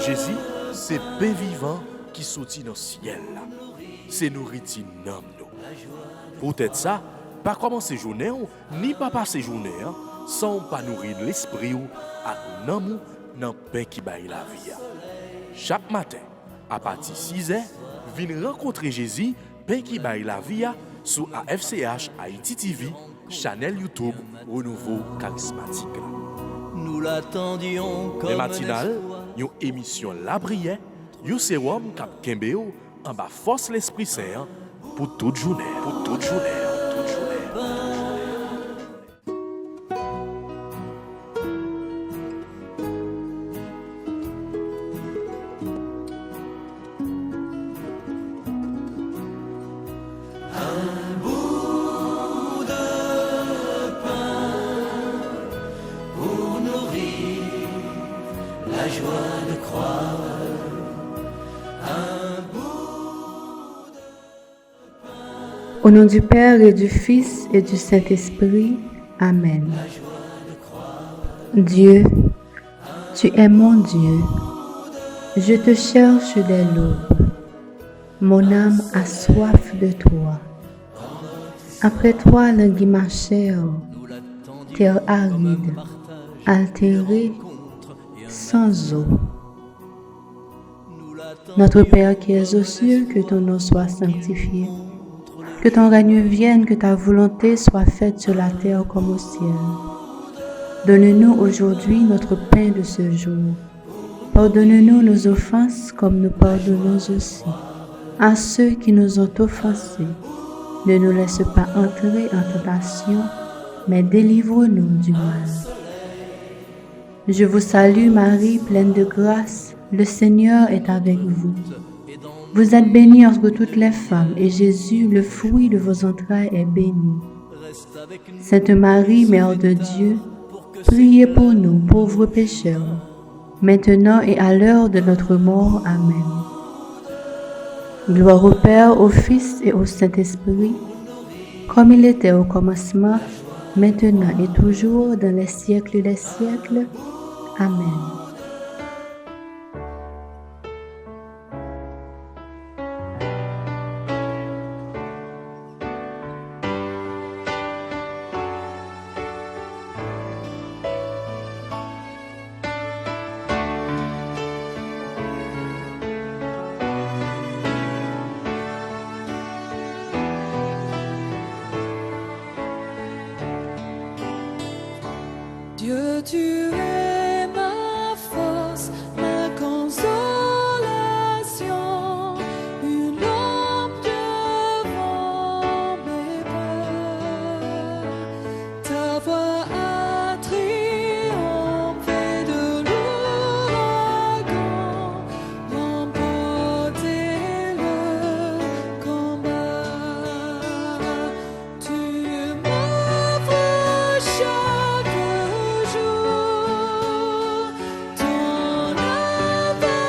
Jésus, c'est pain vivant qui sortit dans le ciel. C'est nourriture nom nous. Peut-être ça, pas commencer journée ni pas passer journée sans pas nourrir l'esprit ou à nom dans pain qui baille la vie. Chaque matin, à partir de 6h, viens rencontrer Jésus, pain qui baille la vie sur AFCH Haïti TV, channel YouTube Renouveau Charismatique. Nous l'attendions comme les matinales, une émission La Prière, un sérum cap Kembeo en bas force l'Esprit Saint pour toute journée. Pour toute journée. la joie de croire. Au nom du Père et du Fils et du Saint-Esprit. Amen. Dieu, tu es mon Dieu. Je te cherche dès l'aube. Mon âme a soif de toi. Après toi, languit ma chair, terre aride, altérée, sans eau. Notre Père qui es aux cieux, que ton nom soit sanctifié. Que ton règne vienne, que ta volonté soit faite sur la terre comme au ciel. Donne-nous aujourd'hui notre pain de ce jour. Pardonne-nous nos offenses comme nous pardonnons aussi à ceux qui nous ont offensés. Ne nous laisse pas entrer en tentation, mais délivre-nous du mal. Je vous salue Marie, pleine de grâce, le Seigneur est avec vous. Vous êtes bénie entre toutes les femmes, et Jésus, le fruit de vos entrailles, est béni. Sainte Marie, Mère de Dieu, priez pour nous, pauvres pécheurs, maintenant et à l'heure de notre mort. Amen. Gloire au Père, au Fils et au Saint-Esprit, comme il était au commencement, maintenant et toujours, dans les siècles des siècles. Amen. Dieu, tu es ma force, ma consolation, une lampe devant mes pas. Ta voix a triomphé de l'ouragan, remporté le combat. Tu m'ouvres chaque jour ton infaillible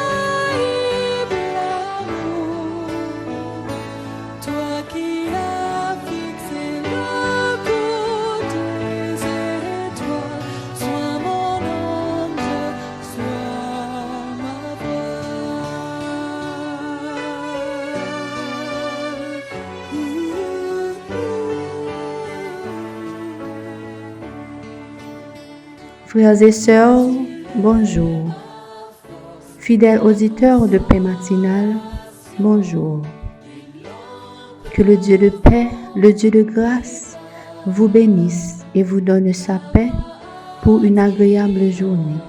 amour, toi qui as fixé le cours des étoiles. Sois mon ange, sois ma Frères et sœurs, bonjour. Fidèles auditeurs de paix matinale, bonjour. Que le Dieu de paix, le Dieu de grâce, vous bénisse et vous donne sa paix pour une agréable journée.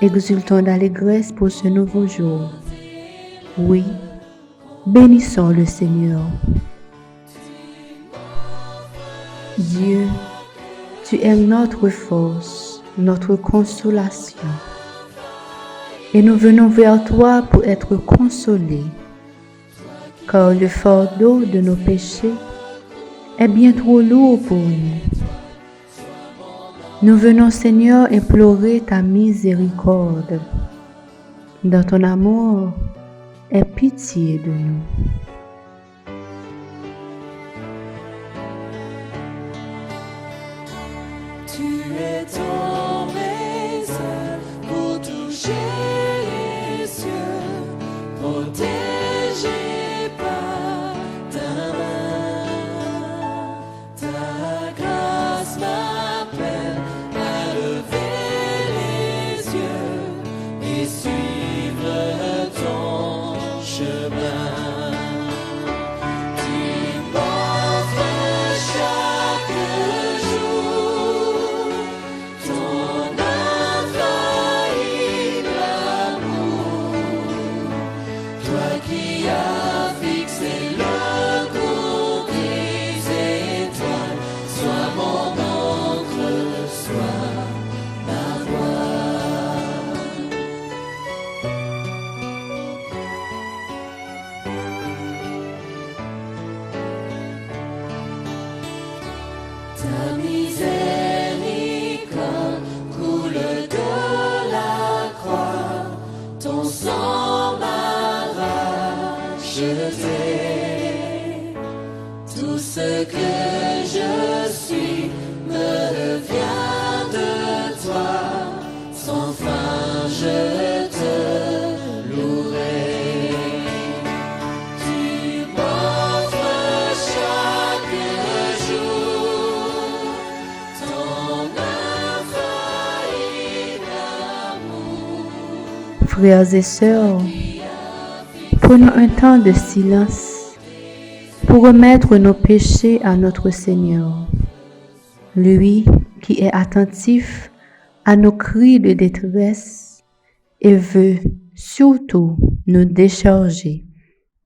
Exultons d'allégresse pour ce nouveau jour. Oui, bénissons le Seigneur. Dieu, tu es notre force, notre consolation. Et nous venons vers toi pour être consolés, car le fardeau de nos péchés est bien trop lourd pour nous. Nous venons, Seigneur, implorer ta miséricorde. Dans ton amour, aie pitié de nous. Tu es tombé seul pour tout Frères et sœurs, prenons un temps de silence pour remettre nos péchés à notre Seigneur, lui qui est attentif à nos cris de détresse et veut surtout nous décharger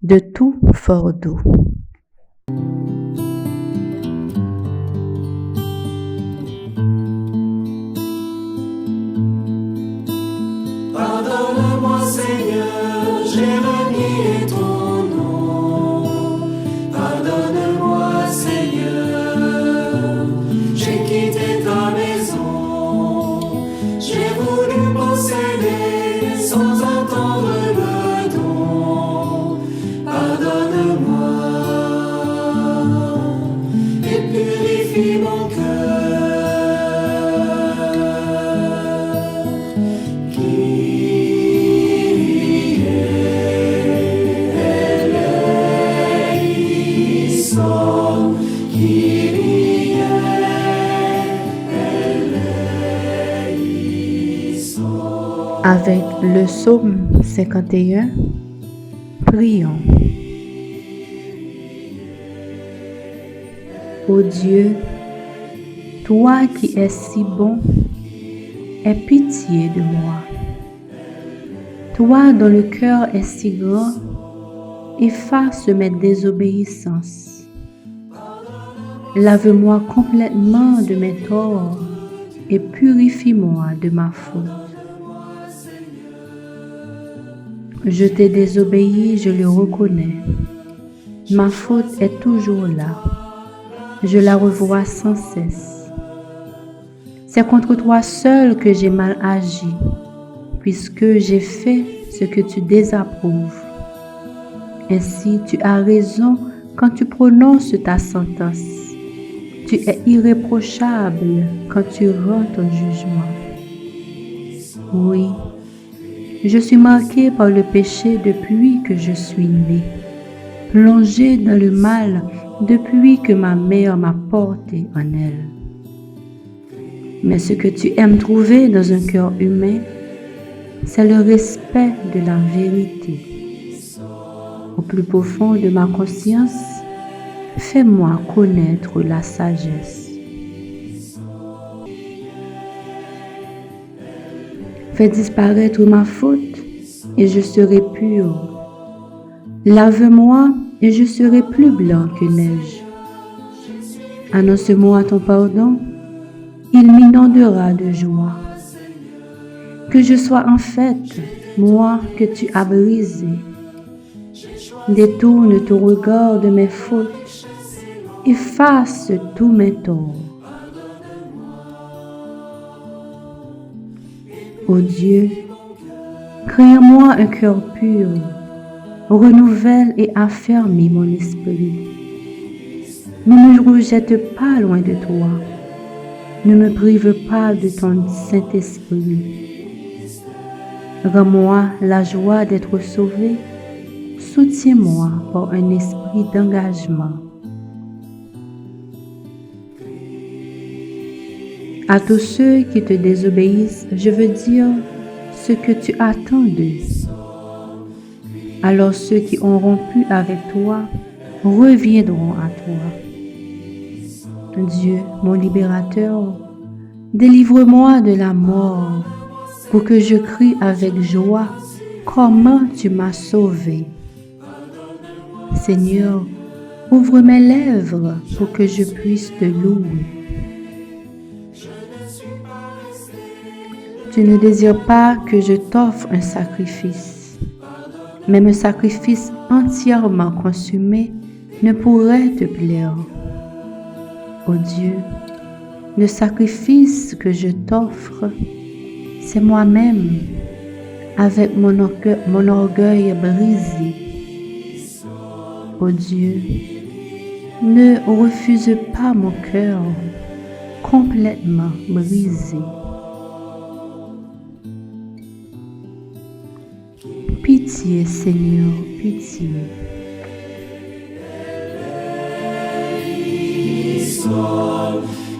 de tout fardeau. Pardonne-moi Seigneur, j'ai renié ton nom. Pardonne-moi Seigneur, j'ai quitté ta maison. J'ai voulu posséder sans entendre le don. Pardonne-moi et purifie mon cœur. Avec le psaume 51, prions. Ô Dieu, toi qui es si bon, aie pitié de moi. Toi dont le cœur est si grand, efface mes désobéissances. Lave-moi complètement de mes torts et purifie-moi de ma faute. Je t'ai désobéi, je le reconnais. Ma faute est toujours là. Je la revois sans cesse. C'est contre toi seul que j'ai mal agi, puisque j'ai fait ce que tu désapprouves. Ainsi, tu as raison quand tu prononces ta sentence. Tu es irréprochable quand tu rends ton jugement. Oui, je suis marqué par le péché depuis que je suis né, plongé dans le mal depuis que ma mère m'a porté en elle. Mais ce que tu aimes trouver dans un cœur humain, c'est le respect de la vérité. Au plus profond de ma conscience, fais-moi connaître la sagesse. Fais disparaître ma faute et je serai pur. Lave-moi et je serai plus blanc que neige. Annonce-moi ton pardon, il m'inondera de joie. Que je sois en fête, moi que tu as brisé. Détourne ton regard de mes fautes, efface tous mes torts. Ô Dieu, crée en moi un cœur pur, renouvelle et affermis mon esprit. Ne me rejette pas loin de toi, ne me prive pas de ton Saint-Esprit. Rends-moi la joie d'être sauvé, soutiens-moi par un esprit d'engagement. À tous ceux qui te désobéissent, je veux dire ce que tu attends d'eux. Alors ceux qui ont rompu avec toi reviendront à toi. Dieu, mon libérateur, délivre-moi de la mort pour que je crie avec joie comment tu m'as sauvé. Seigneur, ouvre mes lèvres pour que je puisse te louer. Tu ne désires pas que je t'offre un sacrifice. Même un sacrifice entièrement consumé ne pourrait te plaire. Ô Dieu, le sacrifice que je t'offre, c'est moi-même, avec mon orgueil brisé. Ô Dieu, ne refuse pas mon cœur complètement brisé. Pitié, Seigneur, pitié.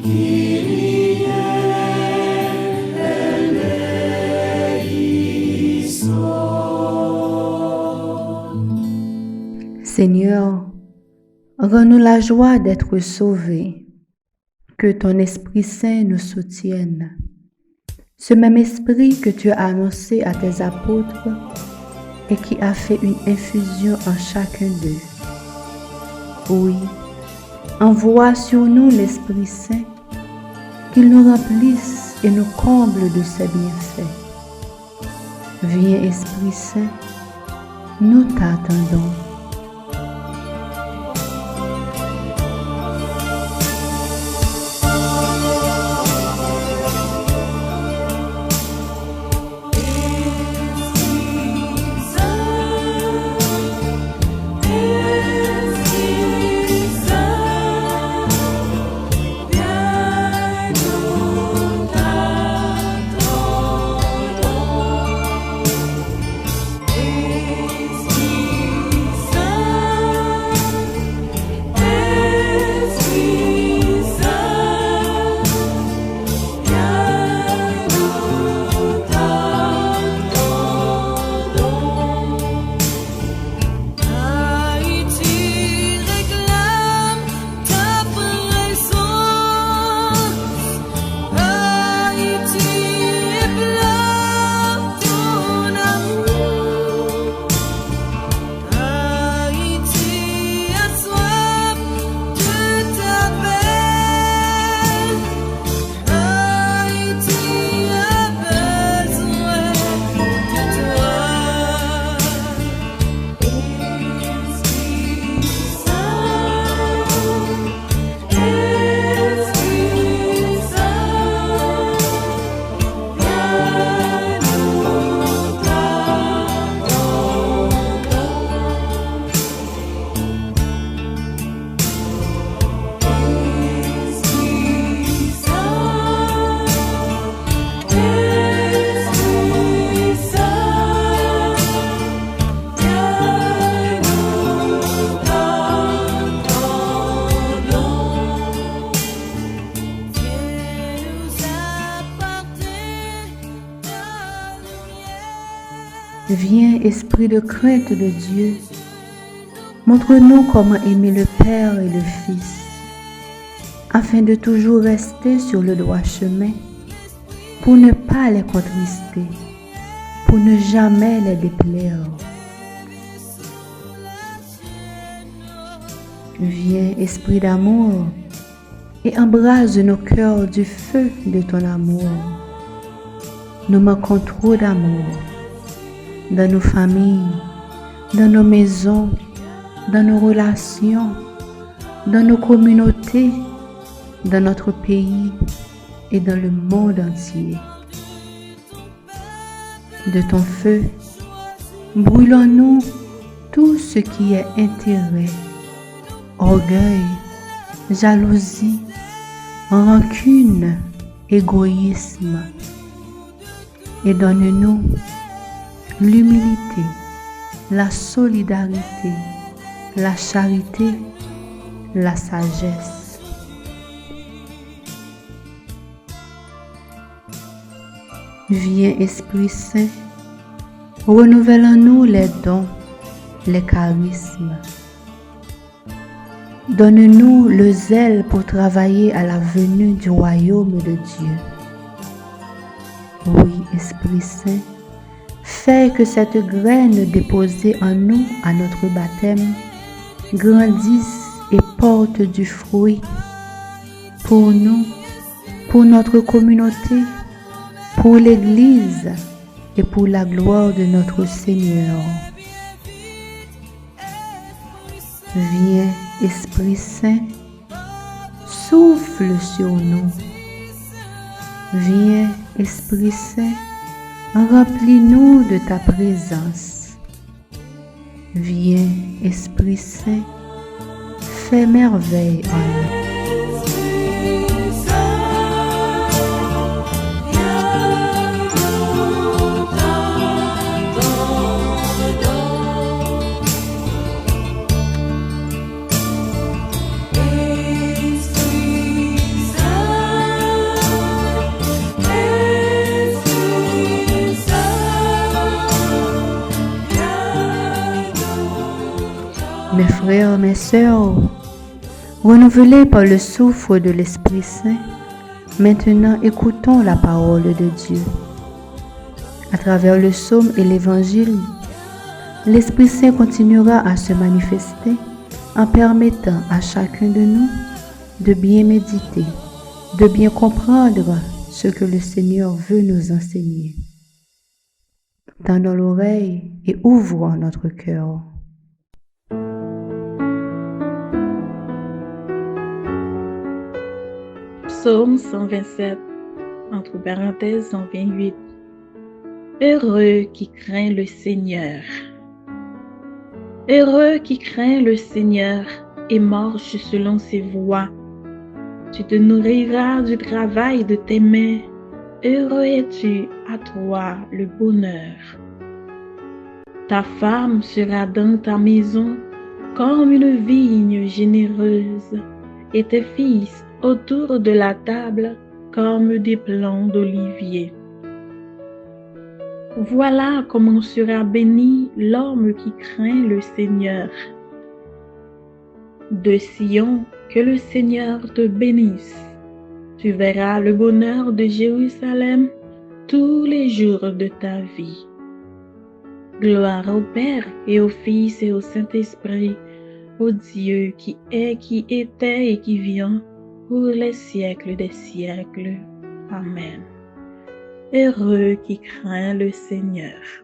Kyrie eleison. Seigneur, rends-nous la joie d'être sauvés. Que ton Esprit Saint nous soutienne. Ce même Esprit que tu as annoncé à tes apôtres et qui a fait une infusion en chacun d'eux. Oui, envoie sur nous l'Esprit Saint, qu'il nous remplisse et nous comble de ses bienfaits. Viens, Esprit Saint, nous t'attendons. Viens, Esprit de crainte de Dieu, montre-nous comment aimer le Père et le Fils, afin de toujours rester sur le droit chemin, pour ne pas les contrister, pour ne jamais les déplaire. Viens, Esprit d'amour, et embrase nos cœurs du feu de ton amour. Nous manquons trop d'amour dans nos familles, dans nos maisons, dans nos relations, dans nos communautés, dans notre pays et dans le monde entier. De ton feu, brûlons-nous tout ce qui est intérêt, orgueil, jalousie, rancune, égoïsme, et donne-nous l'humilité, la solidarité, la charité, la sagesse. Viens, Esprit Saint, renouvelle en nous les dons, les charismes. Donne-nous le zèle pour travailler à la venue du royaume de Dieu. Oui, Esprit Saint, fais que cette graine déposée en nous à notre baptême grandisse et porte du fruit pour nous, pour notre communauté, pour l'Église et pour la gloire de notre Seigneur. Viens, Esprit Saint, souffle sur nous. Viens, Esprit Saint, remplis-nous de ta présence. Viens, Esprit Saint, fais merveille en nous. Mes frères, mes sœurs, renouvelés par le souffle de l'Esprit Saint, maintenant écoutons la parole de Dieu. À travers le psaume et l'Évangile, l'Esprit Saint continuera à se manifester en permettant à chacun de nous de bien méditer, de bien comprendre ce que le Seigneur veut nous enseigner. Tendons l'oreille et ouvrons notre cœur. Psaume 127, entre parenthèses 128. Heureux qui craint le Seigneur. Heureux qui craint le Seigneur et marche selon ses voies. Tu te nourriras du travail de tes mains. Heureux es-tu, à toi le bonheur. Ta femme sera dans ta maison comme une vigne généreuse, et tes fils autour de la table comme des plants d'olivier. Voilà comment sera béni l'homme qui craint le Seigneur. De Sion, que le Seigneur te bénisse. Tu verras le bonheur de Jérusalem tous les jours de ta vie. Gloire au Père et au Fils et au Saint-Esprit, au Dieu qui est, qui était et qui vient, pour les siècles des siècles. Amen. Heureux qui craint le Seigneur.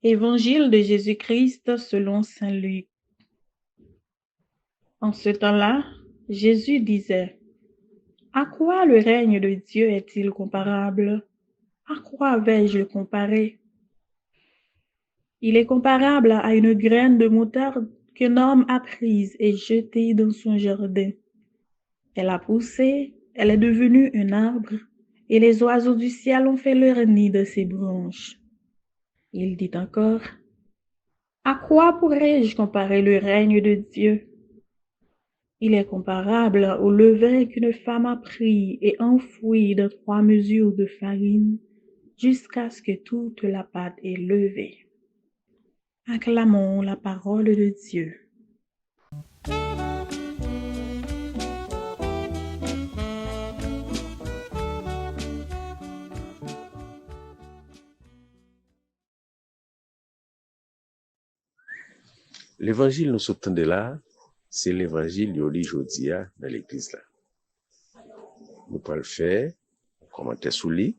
Évangile de Jésus-Christ selon saint Luc. En ce temps-là, Jésus disait: À quoi le règne de Dieu est-il comparable? À quoi vais-je le comparer? Il est comparable à une graine de moutarde qu'un homme a prise et jetée dans son jardin. Elle a poussé, elle est devenue un arbre, et les oiseaux du ciel ont fait leur nid de ses branches. Il dit encore: À quoi pourrais-je comparer le règne de Dieu? Il est comparable au levain qu'une femme a pris et enfoui dans 3 mesures de farine jusqu'à ce que toute la pâte est levée. Acclamons la parole de Dieu. L'évangile nous sortant de là, c'est l'évangile yoli jodia dans l'église là. Nous pouvons le faire, commenter sous lui,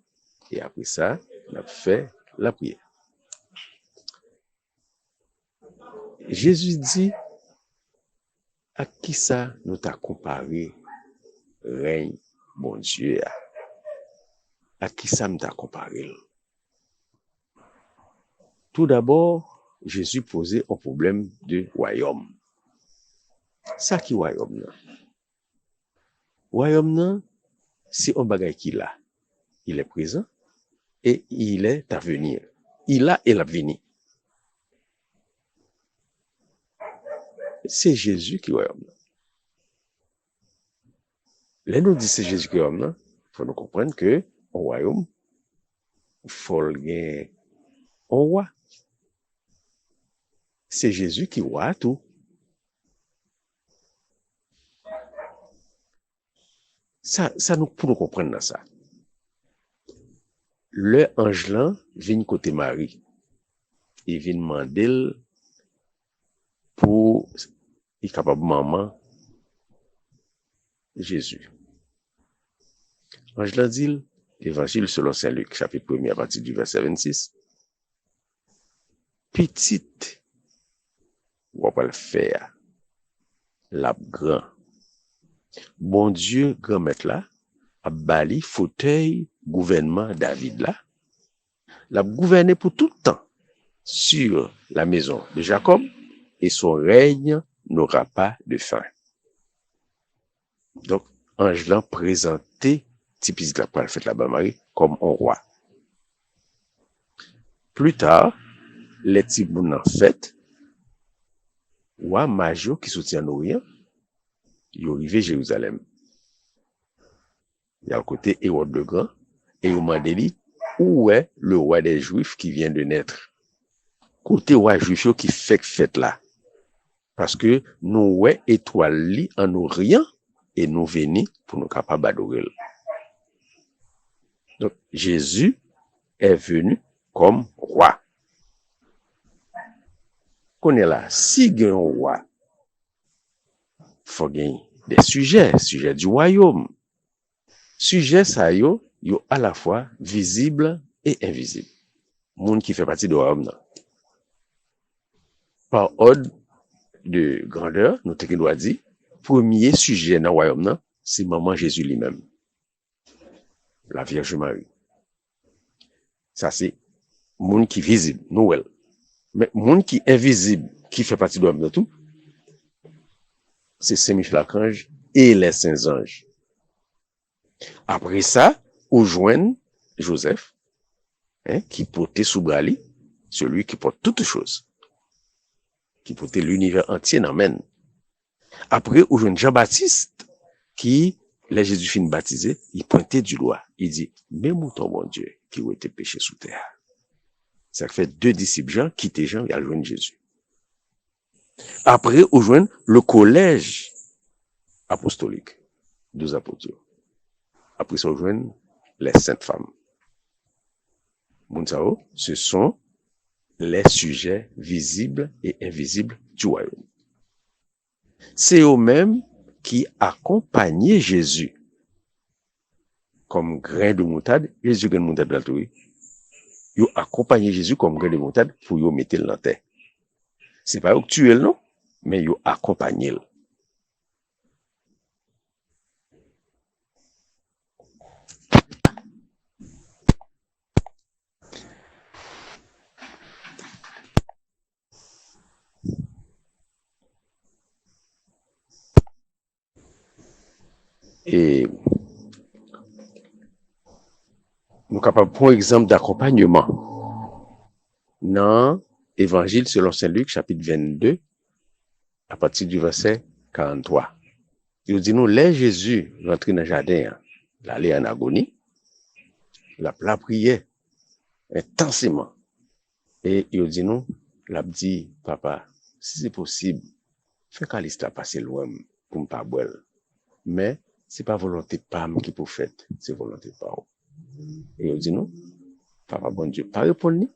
et après ça, on a fait la prière. Jésus dit, à qui ça nous t'a comparé règne bon Dieu à qui ça nous t'a comparé? Tout d'abord, Jésus posait un problème de royaume. Ça qui royaume là? Royaume là, c'est un bagage qu'il a. Il est présent et il est à venir. Il a et l'avenir. C'est Jésus qui royaume là. Là, nous dit c'est Jésus qui royaume là. Faut nous comprendre que un royaume, faut gagner un roi. C'est Jésus qui roi tout. Ça nous pour nous comprendre dans ça. Le ange là vient côté Marie. Il vient demander pour il capable maman Jésus. Ange là dit l'évangile selon saint Luc chapitre 1 à partir du verset 26. Petite on va le faire la grand. Bon Dieu, grand maître là, a bali fauteuil gouvernement David là, l'a gouverné pour tout le temps sur la maison de Jacob et son règne n'aura pas de fin. Donc, ange là présenté, typique la pour fait là-bas Marie, comme un roi. Plus tard, les tibounes en fait, roi major qui soutient l'Orient, il est arrivé à Jérusalem. Il y a le côté Hérode le Grand, et il m'a dit, où est le roi des Juifs qui vient de naître? Côté roi juif qui fait fête là. Parce que nous, ouais, étoile li en Orient, et nous venons pour nous capables d'adorer. Donc, Jésus est venu comme roi. Qu'on est là, si il y a un roi, faut gagner des sujets du royaume. Sujets ça yo à la fois visible et invisible. Monde qui fait partie du royaume là. Par ordre de grandeur, nous te doit dire, premier sujet dans le royaume là, c'est maman Jésus lui-même. La Vierge Marie. Ça c'est monde qui visible, Noël. Mais monde qui invisible, qui fait partie du royaume de tout, c'est Saint-Michel Archange et les saints anges. Après ça, on joint Joseph, qui portait sous brali, celui qui porte toutes choses, qui portait l'univers entier dans main. Après, on joint Jean-Baptiste, qui, les Jésus fin baptisé, il pointait du doigt. Il dit, mais mouton bon Dieu, qui ont été péchés sous terre. Ça fait 2 disciples Jean, quitter Jean et joindre Jésus. Après, on joint le collège apostolique, 12 apôtres. Après, on joint les saintes femmes. Mounsao, ce sont les sujets visibles et invisibles du royaume. C'est eux-mêmes qui accompagnaient Jésus. Comme grain de moutarde, Jésus grain de moutarde, Yo accompagné Jésus comme grain de moutarde pour yo mettre dans terre. C'est pas yo tuer non, mais yo accompagné. Et nous capables prendre exemple d'accompagnement dans Évangile selon Saint Luc chapitre 22 à partir du verset 43. Il dit nous les Jésus rentré dans le jardin, l'aller en agonie, la prière intensément et il dit nous l'a dit papa si c'est possible fais calice la passer loin pour me pas boire mais c'est pas volonté pam qui pour fait c'est volonté pas. Et il dit non, papa bon Dieu, pas répondre,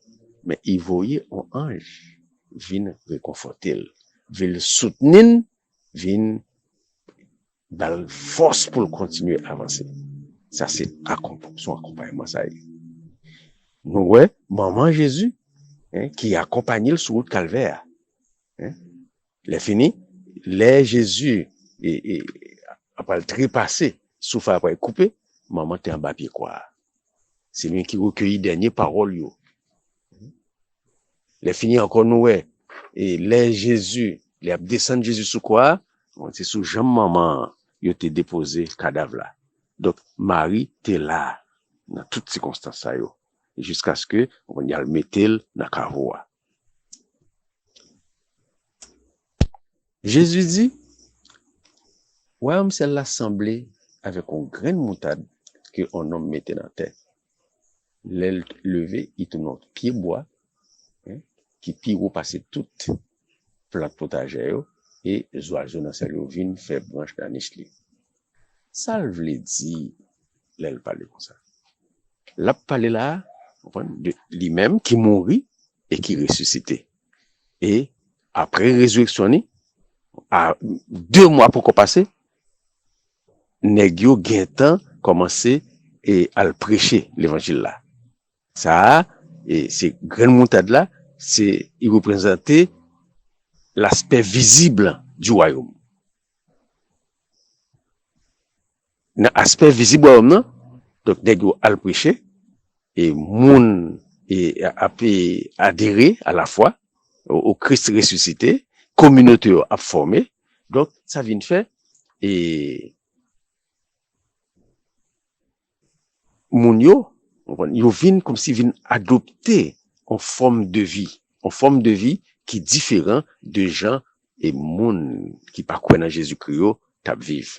mais il voyait un ange venir réconforter, venir soutenir, venir dans force pour continuer à avancer. Ça, c'est son accompagnement, ça y est. Nous, ouais, maman Jésus, qui accompagne sur route calvaire. Les fini, les Jésus, et après le trépasser, souffle après couper, maman t'es en bas pied quoi. C'est lui qui recueillit dernier parole yo. Les fini encore nous ouais et les Jésus, les descendre Jésus sous quoi? C'est sous Jean maman yo te déposé cadavre là. Donc Marie t'es là dans toutes circonstances ça yo jusqu'à ce que on y a le mettel dans cavoa. Jésus dit ouais c'est l'assemblée avec un grain de moutarde que un homme mettait dans la terre. L'aile levée, il tourne pied bois, qui pire passer toute plante potagère, et les oiseaux dans sa viennent faire branche d'aniche li. Ça veut dire, l'aile parle comme ça. La parle là, de lui-même qui mourit et qui ressuscité. Et après résurrection, à 2 mois pour qu'on passe, nèg yo gen temps commencer et à le prêcher l'évangile là. Ça, et ces graines moutades là, il représentait l'aspect visible du royaume. L'aspect visible du royaume, donc, nèg yo al prêcher, et moun, et adhérer à la foi, au Christ ressuscité, communauté a formé, donc, ça vient de faire, et, moun yo viennent comme s'ils viennent adopter en forme de vie qui est différent de gens et moun qui pas croient dans Jésus-Christ t'a vivre.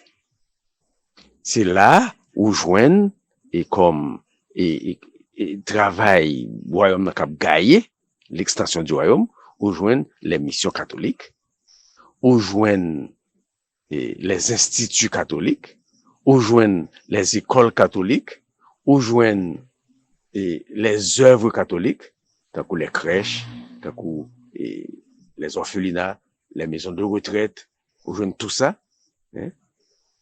C'est là où joignent et comme et travail royaume n'a gagner l'extension du royaume, où joignent les missions catholiques, où joignent les instituts catholiques, où joignent les écoles catholiques, où joignent les œuvres catholiques, tant que les crèches, tant que les orphelinats, les maisons de retraite, où joignent tout ça,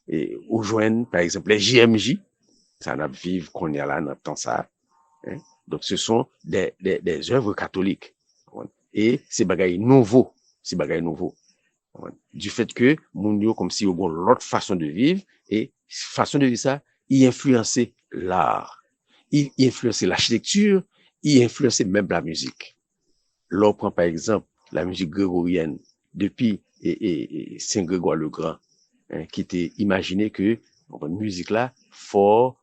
et où joignent, par exemple, les JMJ, ça n'a vivre qu'on y a là, dans temps ça, donc ce sont des œuvres catholiques, et c'est bagaille nouveau, du fait que, moun yo comme si yo gon l'autre façon de vivre, et façon de vivre ça, y influencer l'art, il influençait l'architecture, il influençait même la musique. Là, on prend par exemple la musique grégorienne depuis Saint Grégoire le Grand, qui était imaginé que une musique là fort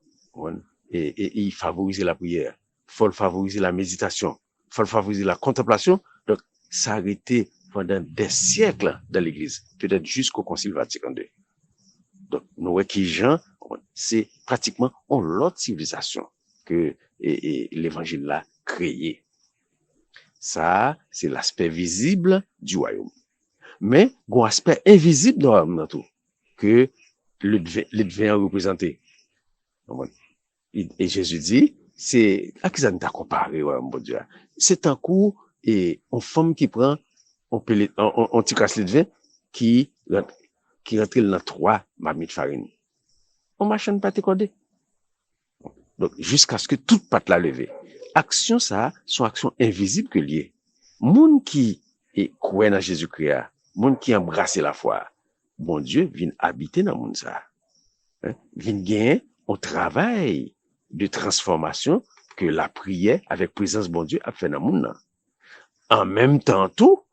et il favorisait la prière, faut favoriser la méditation, faut favoriser la contemplation. Donc ça a été pendant des siècles dans l'Église, peut-être jusqu'au Concile Vatican II. Donc nous voyons qui Jean, c'est pratiquement l'autre civilisation que l'évangile là créé. Ça, c'est l'aspect visible du royaume. Mais, il y a un aspect invisible dans le royaume tout, que le devient représenté. Et Jésus dit, c'est, à qui ça nous a comparé, mon Dieu? C'est un coup, et une femme qui prend, on t'y casse le devin, qui rentre dans 3 marmites de farine. On machine pas te codé. Donc, jusqu'à ce que toute pâte la levée. action ça, son action invisible que lié. Moun qui est croit dans Jésus-Christ, moun qui embrasse la foi, bon Dieu vient habiter dans moun ça. Vient gagner au travail de transformation que la prière avec présence bon Dieu a fait dans moun nan. En même temps tout,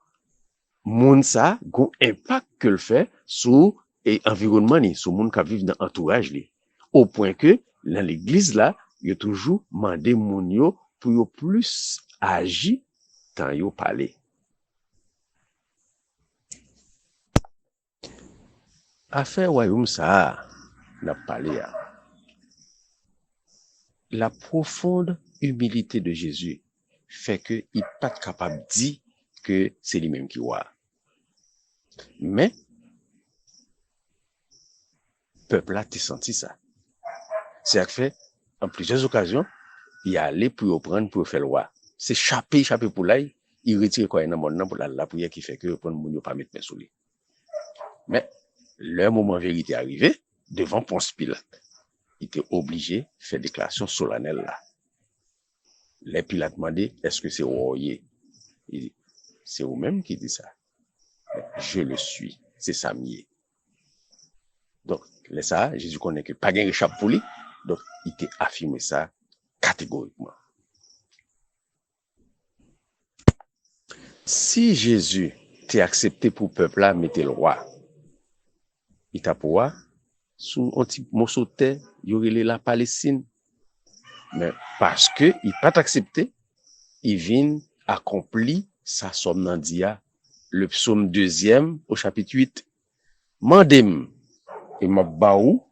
moun ça gon impact que le fait sur et environnement ni, sur moun qui vivent dans entourage li. Au point que dans l'église là, il y a toujours mandé moun yo pour yo plus agir tant yo parler. Affaire royaume ça n'a parlé à. La profonde humilité de Jésus fait que il pas capable de dire que c'est lui-même qui roi. Mais peuple a senti ça. C'est fait en plusieurs occasions, il allait pour prendre pour faire le roi. C'est chaper pour là, il retire quoi dans monde pour la prière qui fait que prendre moun yo pas mettre main sur lui. Mais le moment vérité arrivé devant Ponce Pilate. Il était obligé de faire déclaration solennelle là. Les Pilate demandé est-ce que c'est royé? Il dit c'est vous-même qui dit ça. Je le suis, c'est ça mieux. Donc, là ça, Jésus connaît que pas gain échappe pour lui. Donc, il t'a affirmé ça catégoriquement. Si Jésus t'a accepté pour le peuple là, mettez le roi, il t'a pour roi, sous un petit morceau de terre, il y aurait la Palestine. Mais parce que il pas accepté, il vient accomplir sa somme dia, le psaume 2e au chapitre 8. Mandem et m'a baou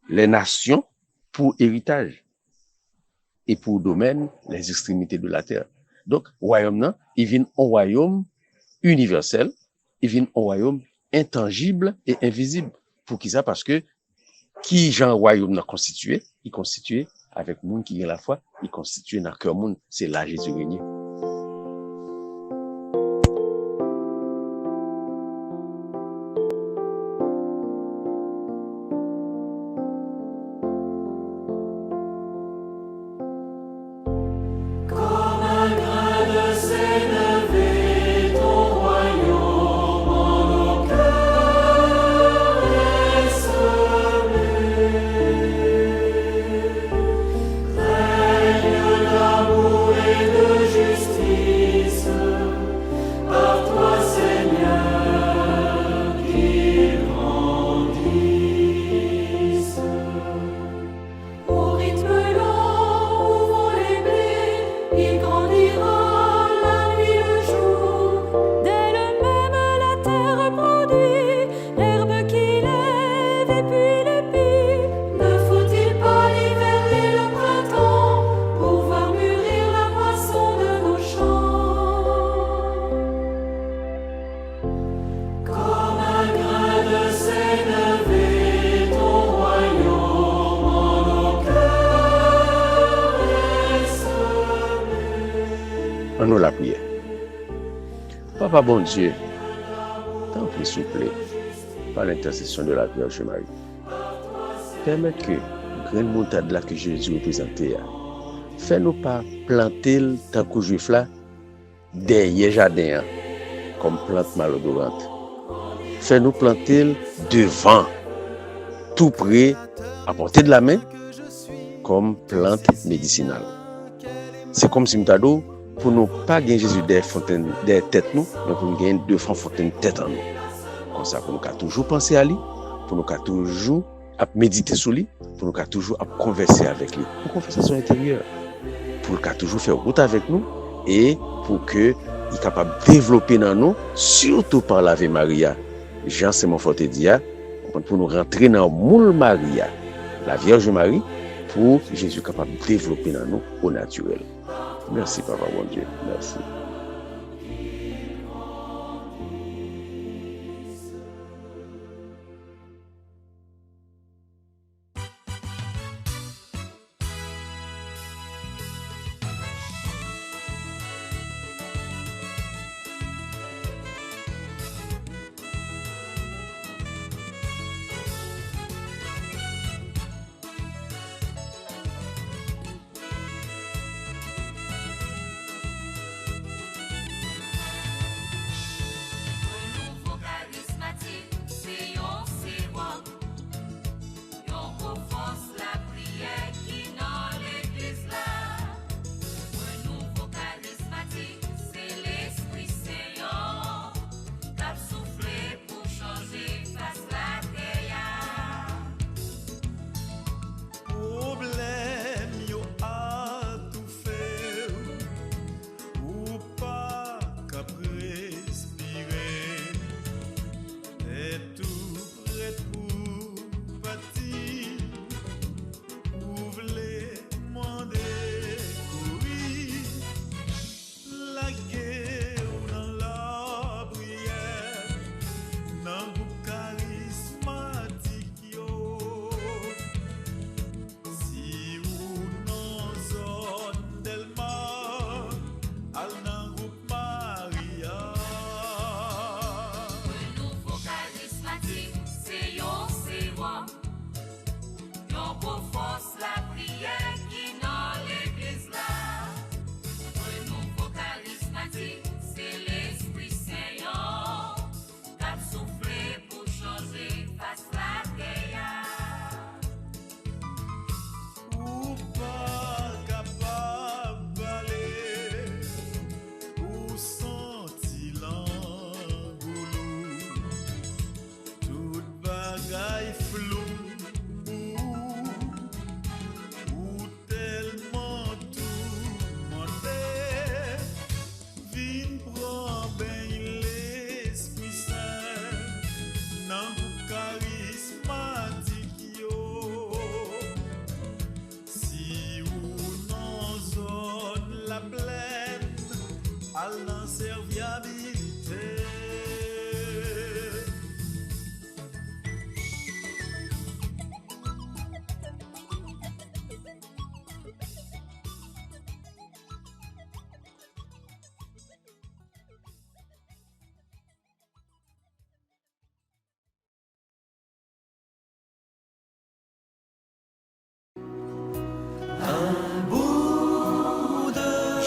les nations pour héritage et pour domaine les extrémités de la terre. Donc, royaume nan, il vient un royaume universel, il vient un royaume intangible et invisible. Pour qui ça? Parce que qui Jean royaume n'a constitué? Il constitué avec monde qui a la foi, il constitué dans cœur monde, c'est là Jésus régné. Nous la prière. Papa bon Dieu, t'en prie s'il vous plaît, par l'intercession de la Vierge Marie, permets que grain de moutade là que Jésus représentait, fais-nous pas planter tant que juif là derrière jardin comme plante malodorante. Fais-nous planter devant, tout près, à portée de la main, comme plante médicinale. C'est comme si nous pour nous pas gagner Jésus des fontaines des têtes nous, mais pour nous gagner deux fontaines tête en nous. Comme ça, pour nous toujours penser à lui, pour nous toujours méditer sur lui, pour nous toujours converser avec lui, pour conversation intérieure, pour nous toujours faire route avec nous et pour que il est capable de développer dans nous, surtout par l'Ave Maria. Jean c'est mon forte dia, pour nous rentrer dans moule Maria, la Vierge Marie, pour Jésus capable de développer dans nous au naturel. Merci, Papa, mon Dieu. Merci.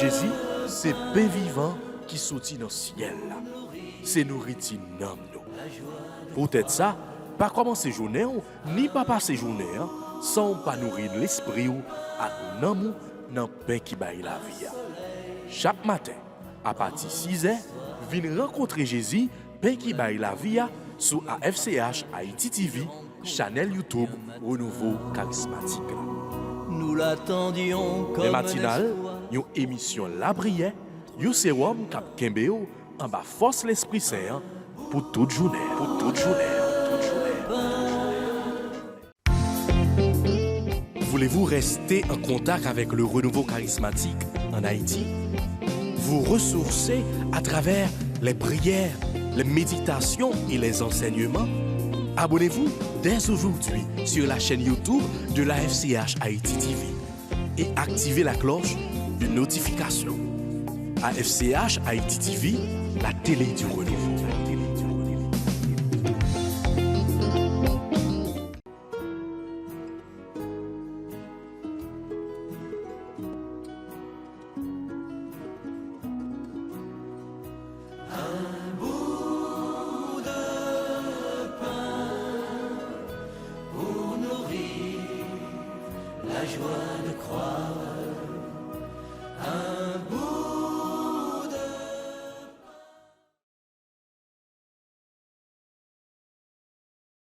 Jésus, c'est pain vivant qui sortit dans le ciel. C'est nourriture nom nous. Peut-être ça, pas commencer journée ni pas passer journée sans pas nourrir l'esprit ou avec nom dans pain qui baille la vie. Chaque matin, à partir de 6h, viens rencontrer Jésus, pain qui baille la vie sur AFCH Haïti TV, channel YouTube Renouveau Charismatique. Nous l'attendions comme Les matinales, une émission La Prière, un sérum cap Kembeo, en bas force l'Esprit Saint pour toute journée. Pour toute journée. Voulez-vous rester en contact avec le renouveau charismatique en Haïti? Vous ressourcer à travers les prières, les méditations et les enseignements? Abonnez-vous dès aujourd'hui sur la chaîne YouTube de la FCH Haïti TV et activez la cloche de notification. AFCH Haïti TV, la télé du renouveau. la joie de croire un bout